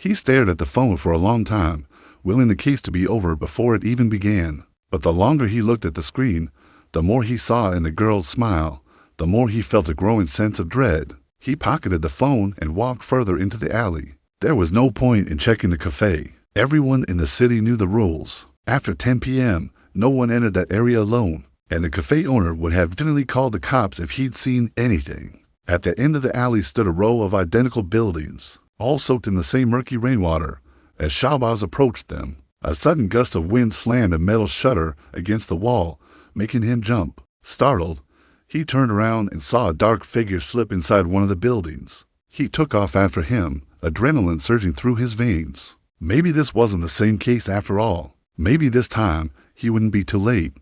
He stared at the phone for a long time, willing the case to be over before it even began. But the longer he looked at the screen, the more he saw in the girl's smile, the more he felt a growing sense of dread. He pocketed the phone and walked further into the alley. There was no point in checking the cafe. Everyone in the city knew the rules. After 10 p.m., no one entered that area alone, and the cafe owner would have definitely called the cops if he'd seen anything. At the end of the alley stood a row of identical buildings, all soaked in the same murky rainwater. As Shahbaz approached them, a sudden gust of wind slammed a metal shutter against the wall, making him jump. Startled, he turned around and saw a dark figure slip inside one of the buildings. He took off after him, adrenaline surging through his veins. Maybe this wasn't the same case after all. Maybe this time he wouldn't be too late.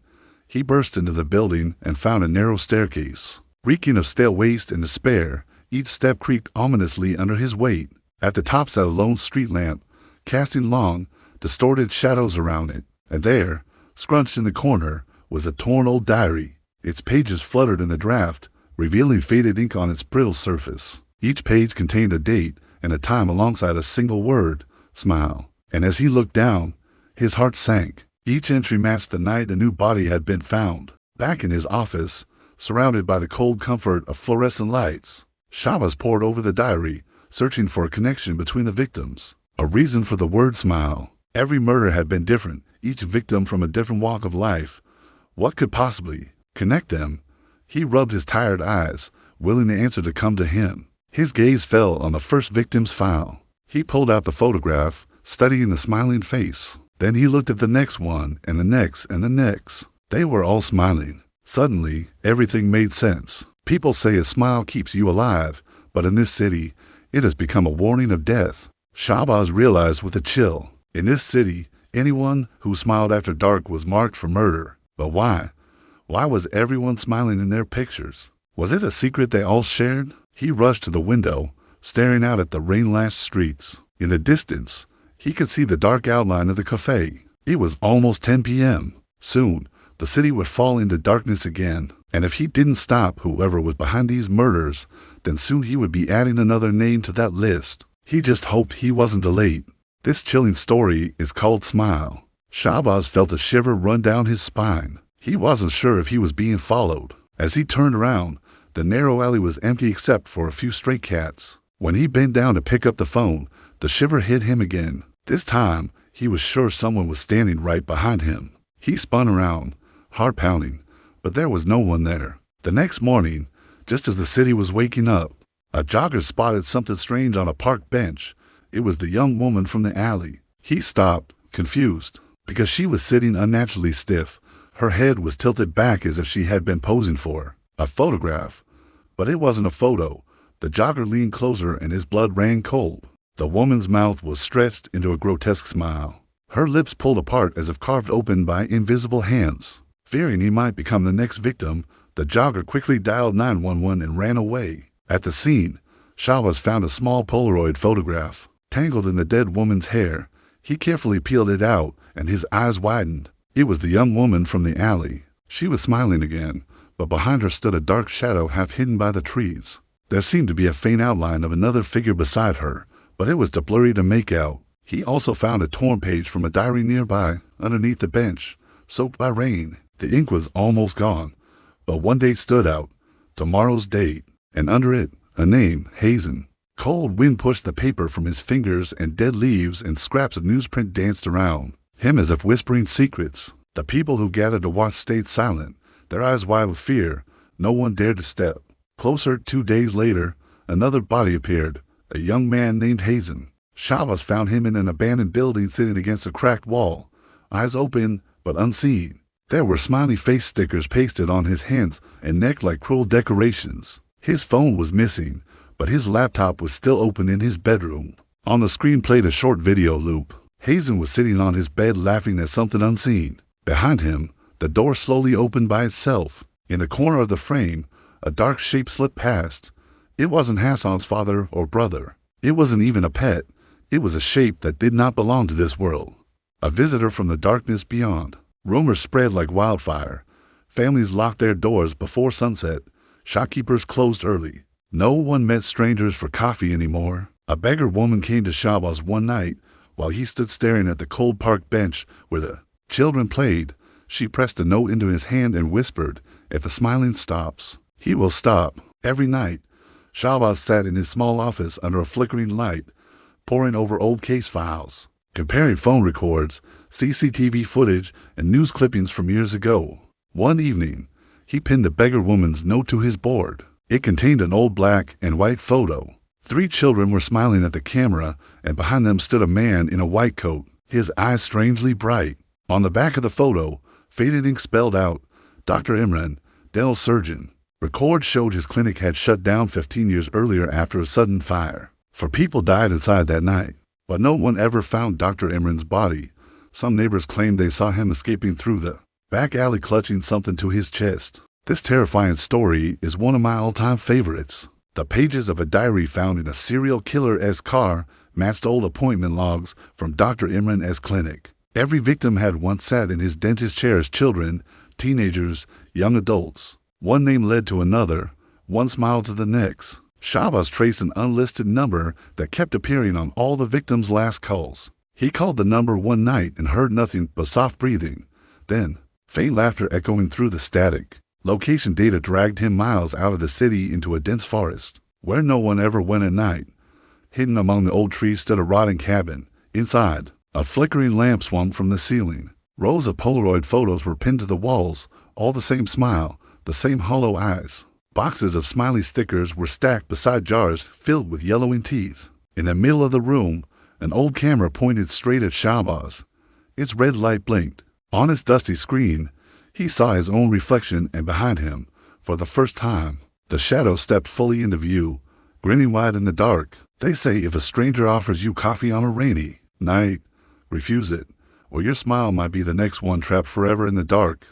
He burst into the building and found a narrow staircase. Reeking of stale waste and despair, each step creaked ominously under his weight. At the top sat a lone street lamp, casting long, distorted shadows around it, and there, scrunched in the corner, was a torn old diary. Its pages fluttered in the draft, revealing faded ink on its brittle surface. Each page contained a date and a time alongside a single word, smile. And as he looked down, his heart sank. Each entry matched the night a new body had been found. Back in his office, surrounded by the cold comfort of fluorescent lights, Shahbaz pored over the diary, searching for a connection between the victims. A reason for the word smile. Every murder had been different, each victim from a different walk of life. What could possibly connect them? He rubbed his tired eyes, willing the answer to come to him. His gaze fell on the first victim's file. He pulled out the photograph, studying the smiling face. Then he looked at the next one, and the next, and the next. They were all smiling. Suddenly, everything made sense. People say a smile keeps you alive, but in this city, it has become a warning of death. Shahbaz realized with a chill. In this city, anyone who smiled after dark was marked for murder. But why? Why was everyone smiling in their pictures? Was it a secret they all shared? He rushed to the window, staring out at the rain-lashed streets. In the distance, he could see the dark outline of the cafe. It was almost 10 p.m. Soon, the city would fall into darkness again. And if he didn't stop whoever was behind these murders, then soon he would be adding another name to that list. He just hoped he wasn't delayed. This chilling story is called Smile. Shahbaz felt a shiver run down his spine. He wasn't sure if he was being followed. As he turned around, the narrow alley was empty except for a few stray cats. When he bent down to pick up the phone, the shiver hit him again. This time, he was sure someone was standing right behind him. He spun around, heart pounding, but there was no one there. The next morning, just as the city was waking up, a jogger spotted something strange on a park bench. It was the young woman from the alley. He stopped, confused, because she was sitting unnaturally stiff. Her head was tilted back as if she had been posing for a photograph. But it wasn't a photo. The jogger leaned closer and his blood ran cold. The woman's mouth was stretched into a grotesque smile. Her lips pulled apart as if carved open by invisible hands. Fearing he might become the next victim, the jogger quickly dialed 911 and ran away. At the scene, Shahbaz found a small Polaroid photograph. Tangled in the dead woman's hair, he carefully peeled it out, and his eyes widened. It was the young woman from the alley. She was smiling again, but behind her stood a dark shadow half hidden by the trees. There seemed to be a faint outline of another figure beside her, but it was too blurry to make out. He also found a torn page from a diary nearby, underneath the bench, soaked by rain. The ink was almost gone, but one date stood out, tomorrow's date, and under it, a name, Hazen. Cold wind pushed the paper from his fingers, and dead leaves and scraps of newsprint danced around him as if whispering secrets. The people who gathered to watch stayed silent, their eyes wide with fear. No one dared to step closer. 2 days later, another body appeared, a young man named Hazen. Shahbaz found him in an abandoned building sitting against a cracked wall, eyes open but unseen. There were smiley face stickers pasted on his hands and neck like cruel decorations. His phone was missing, but his laptop was still open in his bedroom. On the screen played a short video loop. Hazen was sitting on his bed laughing at something unseen. Behind him, the door slowly opened by itself. In the corner of the frame, a dark shape slipped past. It wasn't Hassan's father or brother. It wasn't even a pet. It was a shape that did not belong to this world. A visitor from the darkness beyond. Rumors spread like wildfire. Families locked their doors before sunset. Shopkeepers closed early. No one met strangers for coffee anymore. A beggar woman came to Shahbaz one night while he stood staring at the cold park bench where the children played. She pressed a note into his hand and whispered, "If the smiling stops, he will stop." Every night, Shahbaz sat in his small office under a flickering light, poring over old case files, comparing phone records, CCTV footage, and news clippings from years ago. One evening, he pinned the beggar woman's note to his board. It contained an old black and white photo. 3 children were smiling at the camera, and behind them stood a man in a white coat, his eyes strangely bright. On the back of the photo, faded ink spelled out, "Dr. Imran, dental surgeon." Records showed his clinic had shut down 15 years earlier after a sudden fire. 4 people died inside that night, but no one ever found Dr. Imran's body. Some neighbors claimed they saw him escaping through the back alley clutching something to his chest. This terrifying story is one of my all-time favorites. The pages of a diary found in a serial killer's car matched old appointment logs from Dr. Imran's clinic. Every victim had once sat in his dentist chair as children, teenagers, young adults. One name led to another, one smile to the next. Shahbaz traced an unlisted number that kept appearing on all the victims' last calls. He called the number one night and heard nothing but soft breathing, then faint laughter echoing through the static. Location data dragged him miles out of the city into a dense forest, where no one ever went at night. Hidden among the old trees stood a rotting cabin. Inside, a flickering lamp swung from the ceiling. Rows of Polaroid photos were pinned to the walls, all the same smile, the same hollow eyes. Boxes of smiley stickers were stacked beside jars filled with yellowing teeth. In the middle of the room, an old camera pointed straight at Shahbaz. Its red light blinked. On its dusty screen, he saw his own reflection, and behind him, for the first time, the shadow stepped fully into view, grinning wide in the dark. They say if a stranger offers you coffee on a rainy night, refuse it, or your smile might be the next one trapped forever in the dark.